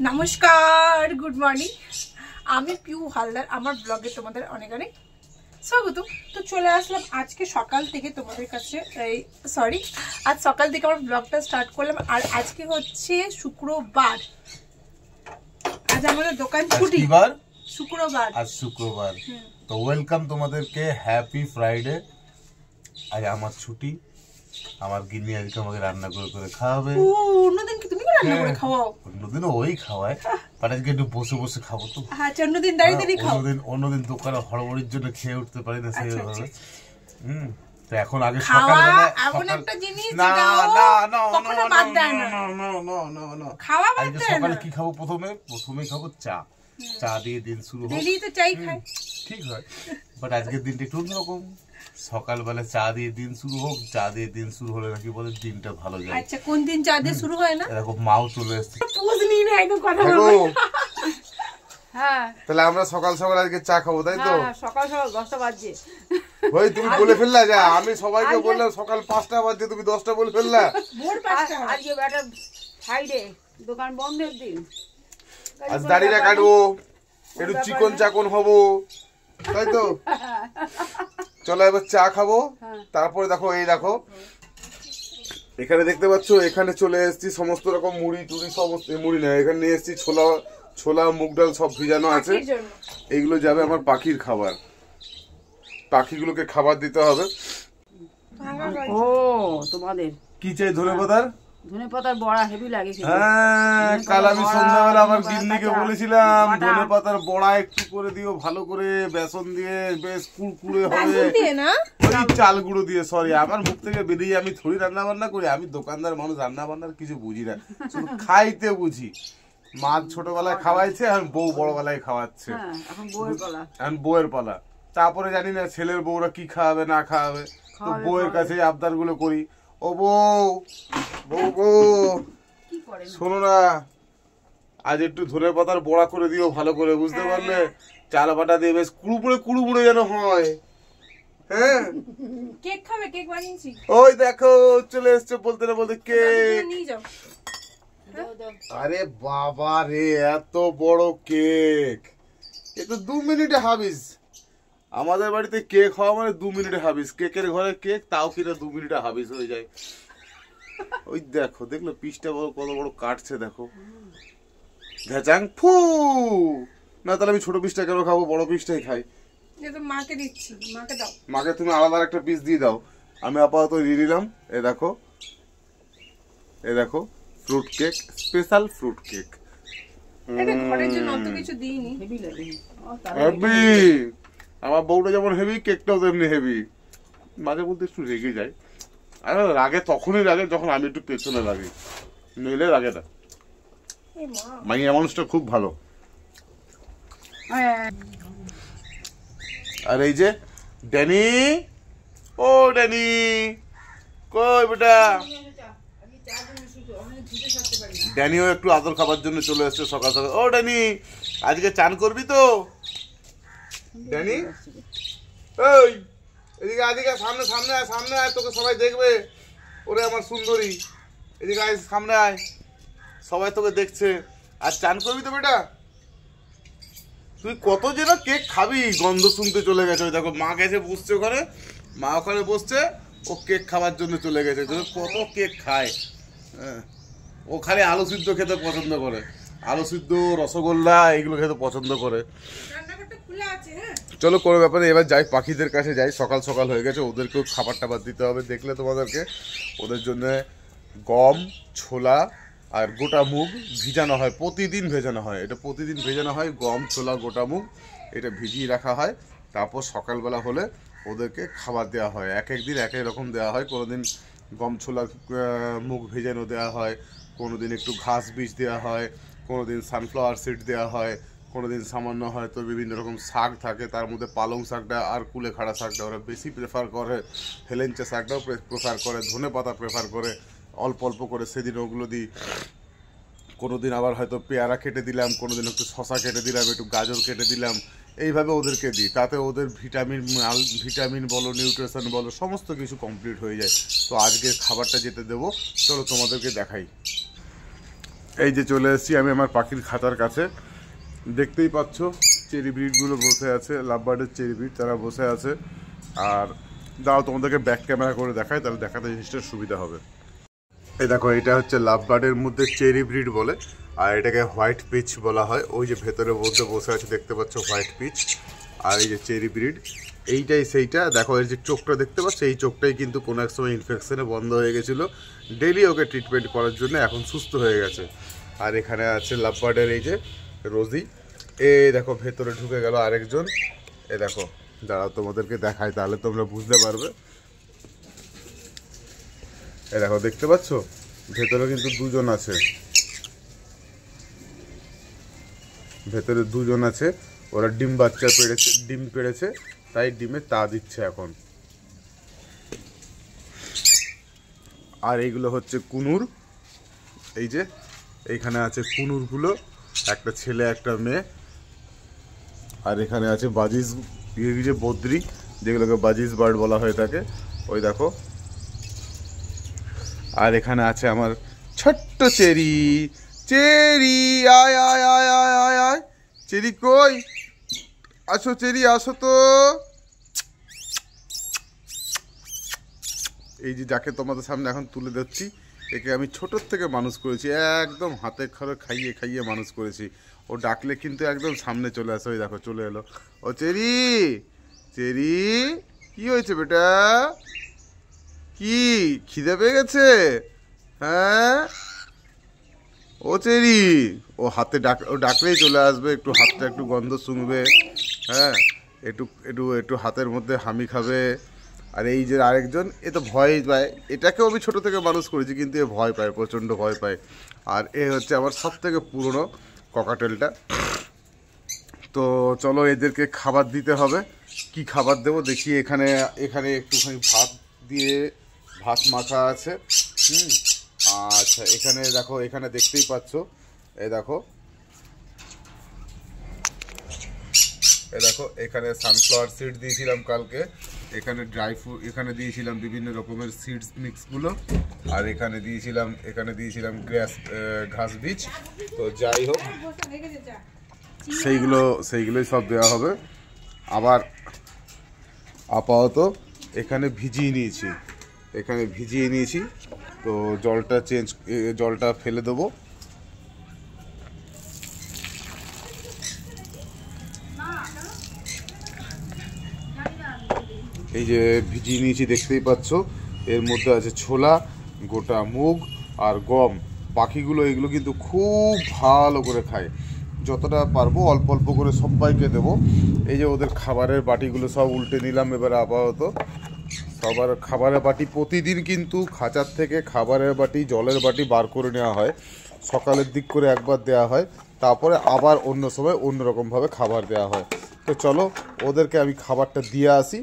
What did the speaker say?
নমস্কার, good morning. আমি পিউ হালদার, আমার ব্লগে তোমাদের অনেক অনেক স্বাগত। তো চলে আসলাম আজকে সকাল থেকে তোমাদের কাছে, আজ সকাল থেকে আমার ব্লগটা স্টার্ট করলাম। আর আজকে হচ্ছে শুক্রবার, আজ আমাদের দোকান ছুটি। শুক্রবার, আজ শুক্রবার। তো ওয়েলকাম তোমাদেরকে, হ্যাপি ফ্রাইডে। আজ আমার ছুটি, আমার গিন্নি আজকে আমাকে রান্না করে করে খাওয়াবে। অন্যদিন কি তুমি রান্না করে খাওয়াও? অন্যদিনও ওই খাওয়ায়, বাট আজকে একটু বসে বসে খাবো তো। আচ্ছা, অন্যদিন দাঁড়িয়ে দাঁড়িয়ে খাও। অন্যদিন দোকানে হড়বড়ির জন্য খেয়ে উঠতে পারি না সেইভাবে। তো এখন আগে সকালবেলা এমন একটা জিনিস যেটা কখনো বাদ দেয় না। খাওয়া বাদ দেয় না। সকালে কি খাবো? প্রথমে খাবো চা। চা দিয়ে দিন শুরু হোক। ডেইলি তো চাই খাই, ঠিক হয়, বাট আজকের দিনটা একটু অন্যরকম। সকালবেলা চা দিয়ে দিন শুরু হোক। চা দিয়ে দিন শুরু হলে নাকি বলে দিনটা ভালো যায়। আচ্ছা, কোন দিন চা দিয়ে শুরু হয় না? এরকম মাও চলে এসেছে। বুঝনি না, একদম কথা বলবো। হ্যাঁ, তাহলে আমরা সকাল সকাল আজকে চা খাবো, তাই তো? সকাল 10টা বাজে। ওই তুমি বলে ফেললা, যা আমি সবাইকে বললাম সকাল 5টা বাজে, তুমি 10টা বলে ফেললা। ভোর 5টা। আজকে একটা ফ্রাইডে, দোকান বন্ধের দিন। আজ দাড়িটা কাটবো, একটু চিকন চাকন হবো, তাই তো? চলো এবার চা খাবো। তারপরে দেখো, এই দেখো এখানে দেখতে পাচ্ছ, এখানে চলে এসেছি সমস্ত রকম মুড়ি টুড়ি, সমস্ত মুড়ি না, এখানে নিয়ে এসেছি ছোলা মুগ ডাল সব ভিজানো আছে। এইগুলো যাবে আমার পাখির খাবার। পাখিগুলোকে খাবার দিতে হবে। ও তোমাদের কি চাই? ধনেপাতার বড়া হেভি লাগে। হ্যাঁ, কাল আমি সন্ধ্যাবেলা আমার গিন্নিকে বলেছিলাম ধনেপাতার বড়া একটু করে দিও, ভালো করে বেসন দিয়ে, বেশ কুড়কুড়ে হবে। ওই চাল গুঁড়ো দিয়ে। সরি, আমার মুখ থেকে বেরিয়ে, আমি থোড়ি রান্না বান্না করি, আমি দোকানদার মানুষ, রান্না বান্নার কিছু বুঝি না, শুধু খাইতে বুঝি। মা ছোটবেলায় খাওয়াইছে, এখন বউ বড়বেলায় খাওয়াচ্ছে, এখন বউয়ের পালা। তারপরে জানি না ছেলের বউরা কি খাওয়াবে না খাওয়াবে, তো বউয়ের কাছে আবদার গুলো করি। ও বউ, শোনো না, আজ একটু ধনেপাতার বড়া করে দিও ভালো করে, বুঝতে পারলে? চাল বাটা দিয়ে বেশ কুড়ুমুড়ে যেন হয়। হ্যাঁ, কেক খাবে? কেক বানিয়েছি, ওই দেখো চলে এসছে বলতে না বলতে কেক। নিয়ে যাও। আরে বাবা রে, এত বড় কেক! এ তো 2 মিনিটে হাবিস। আমাদের বাড়িতে কেক হওয়া মানে 2 মিনিটে হাবিস। কেকের ঘরে কেক, তাও কিনা 2 মিনিটে হাবিস হয়ে যায়। ওই দেখলো পিসটা কত বড় কাটছে, দেখো। ঘ্যাচাং ফু না, তাহলে আমি ছোট পিসটা কেন খাবো? বড় পিসটাই খাই। মাকে দিচ্ছি, মাকে দাও। মাকে তুমি আলাদা একটা পিস দিয়ে দাও। আমি আপাতত দিয়ে দিলাম। এ দেখো fruit cake, special fruit cake. এটা ঘরের জন্য অত কিছু দিইনি। হেভি লাগে। হেভি। আমার বউটা যেমন হেভি, কেকটাও তেমনি হেভি। মাঝে মধ্যে একটু রেগে যায়। আর রাগে তখনই লাগে যখন আমি একটু পেছনে লাগি, নইলে লাগে না। মাইয়া মানুষটা খুব ভালো। আর এই যে ড্যানি, ও ড্যানি কই বেটা? ড্যানিও একটু আদর খাবার জন্য চলে এসছে সকাল সকাল। ও ড্যানি, আজকে চান করবি তো? ড্যানি, ওই এদিকে সামনে আয়, তোকে সবাই দেখবে। ওরে আমার সুন্দরী, এদিকে আয়, সামনে আয়, সবাই তোকে দেখছে। আর চান করবি তো বেটা? তুই কত যেন কেক খাবি, গন্ধ শুনতে চলে গেছে। ওই দেখো মা গেছে বসছে ওখানে, মা ওখানে বসছে, ও কেক খাবার জন্য চলে গেছে। কত কেক খায়। হ্যাঁ, ও খালি আলু সিদ্ধ খেতে পছন্দ করে, আলু সিদ্ধ, রসগোল্লা এগুলো খেতে পছন্দ করে। চলো, কোনো ব্যাপারে এবার যাই, পাখিদের কাছে যাই। সকাল সকাল হয়ে গেছে, ওদেরকেও খাবার টাবার দিতে হবে। দেখলে তোমাদেরকে, ওদের জন্য গম, ছোলা আর গোটা মুগ ভিজানো হয়, প্রতিদিন ভেজানো হয়। এটা প্রতিদিন ভেজানো হয়, গম, ছোলা, গোটা মুগ এটা ভিজিয়ে রাখা হয়। তারপর সকালবেলা হলে ওদেরকে খাবার দেওয়া হয়। এক একদিন এক এক রকম দেওয়া হয়। কোনোদিন গম ছোলা মুগ ভেজানো দেওয়া হয়, কোনোদিন একটু ঘাস বীজ দেওয়া হয়, কোনোদিন সানফ্লাওয়ার সিড দেওয়া হয়, কোনোদিন সামান্য হয়তো বিভিন্ন রকম শাক থাকে, তার মধ্যে পালং শাকটা আর কুলেখাড়া শাকটা ওরা বেশি প্রেফার করে, হেলেঞ্চা শাকটাও প্রেফার করে, ধনেপাতা প্রেফার করে, অল্প অল্প করে সেদিন ওগুলো দিই। কোনোদিন আবার হয়তো পেয়ারা কেটে দিলাম, কোনোদিন একটু শশা কেটে দিলাম, একটু গাজর কেটে দিলাম, এইভাবে ওদেরকে দিই। তাতে ওদের ভিটামিন বলো, নিউট্রিশন বলো, সমস্ত কিছু কমপ্লিট হয়ে যায়। তো আজকের খাবারটা যেতে দেবো, চলো তোমাদেরকে দেখাই। এই যে চলে এসেছি আমি আমার পাখির খাঁচার কাছে। দেখতেই পাচ্ছ চেরি ব্রিডগুলো বসে আছে, লাভবার্ডের চেরি ব্রিড, তারা বসে আছে। আর দাঁড়াও তোমাদেরকে ব্যাক ক্যামেরা করে দেখায়, তাহলে দেখাতে জিনিসটা সুবিধা হবে। এই দেখো, এটা হচ্ছে লাভবার্ডের মধ্যে চেরি ব্রিড বলে, আর এটাকে হোয়াইট পিচ বলা হয়। ওই যে ভেতরের মধ্যে বসে আছে দেখতে পাচ্ছ, হোয়াইট পিচ। আর এই যে চেরি ব্রিড, এইটাই সেইটা। দেখো এর যে চোখটা দেখতে পাচ্ছ, এই চোখটাই কিন্তু কোনো এক সময় ইনফেকশনে বন্ধ হয়ে গেছিলো। ডেলি ওকে ট্রিটমেন্ট করার জন্য এখন সুস্থ হয়ে গেছে। আর এখানে আছে লাভবার্ডের এই যে রোজি। এই দেখো ভেতরে ঢুকে গেল আরেকজন। এ দেখো, দাঁড়াও তোমাদেরকে দেখায়, তাহলে তোমরা বুঝতে পারবে। এ দেখো, দেখতে পাচ্ছ ভেতরে কিন্তু দুজন আছে, ভেতরে দুজন আছে। ওরা ডিম বাচ্চা পেড়েছে, ডিম পেড়েছে, তাই ডিমে তা দিচ্ছে এখন। আর এইগুলো হচ্ছে কুনুর। এই যে এইখানে আছে কুনুরগুলো, একটা ছেলে একটা মেয়ে। আর এখানে আছে বাজিজ, এই যে বদ্রি, যেগুলোকে বাজিজ বার্ড বলা হয়ে থাকে, ওই দেখো। আর এখানে আছে আমার ছোট্ট চেরি। চেরি আয় আয় আয় আয় আয় আয়, চেরি কই? আসো চেরি, আসো তো। এই যে যাকে তোমাদের সামনে এখন তুলে দিচ্ছি, একে আমি ছোটোর থেকে মানুষ করেছি, একদম হাতে খড়ে খাইয়ে খাইয়ে মানুষ করেছি। ও ডাকলে কিন্তু একদম সামনে চলে আসে। ওই দেখো চলে এলো। ও চেরি, চেরি কি হয়েছে বেটা? কি খিদে পেয়ে গেছে? হ্যাঁ ও চেরি, ও হাতে ও ডাকলেই চলে আসবে, একটু হাতটা একটু গন্ধ শুনবে, হ্যাঁ, একটু একটু একটু হাতের মধ্যে হামি খাবে। আর এই যে আরেকজন, এ তো ভয় পায়। এটাকেও আমি ছোট থেকে মানুষ করেছি, কিন্তু এ ভয় পায়, প্রচণ্ড ভয় পায়। আর এ হচ্ছে আমার সব থেকে পুরনো ককাটেলটা। তো চলো এদেরকে খাবার দিতে হবে। কি খাবার দেবো দেখি। এখানে এখানে একটুখানি ভাত দিয়ে, ভাত মাখা আছে। আচ্ছা, এখানে দেখো, এখানে দেখতেই পাচ্ছ, এই দেখো, এই দেখো, এখানে সানফ্লাওয়ার সিড দিয়েছিলাম কালকে। এখানে ড্রাই ফ্রুট, এখানে দিয়েছিলাম বিভিন্ন রকমের সিডস মিক্সগুলো। আর এখানে দিয়েছিলাম ঘাস বীজ। তো যাই হোক, সেইগুলোই সব দেওয়া হবে। আবার আপাতত এখানে ভিজিয়ে নিয়েছি, তো জলটা ফেলে দেবো। এই যে ভিজিয়ে নিয়েছি দেখতেই পাচ্ছ, এর মধ্যে আছে ছোলা, গোটা মুগ আর গম। পাখিগুলো এগুলো কিন্তু খুব ভালো করে খায়। যতটা পারবো অল্প অল্প করে সবাইকে দেবো। এই যে ওদের খাবারের বাটিগুলো সব উল্টে নিলাম এবার আপাতত। সবার খাবারের বাটি প্রতিদিন কিন্তু খাঁচার থেকে খাবারের বাটি, জলের বাটি বার করে নেওয়া হয়। সকালের দিক করে একবার দেওয়া হয়, তারপরে আবার অন্য সময় অন্যরকমভাবে খাবার দেওয়া হয়। তো চলো ওদেরকে আমি খাবারটা দিয়ে আসি,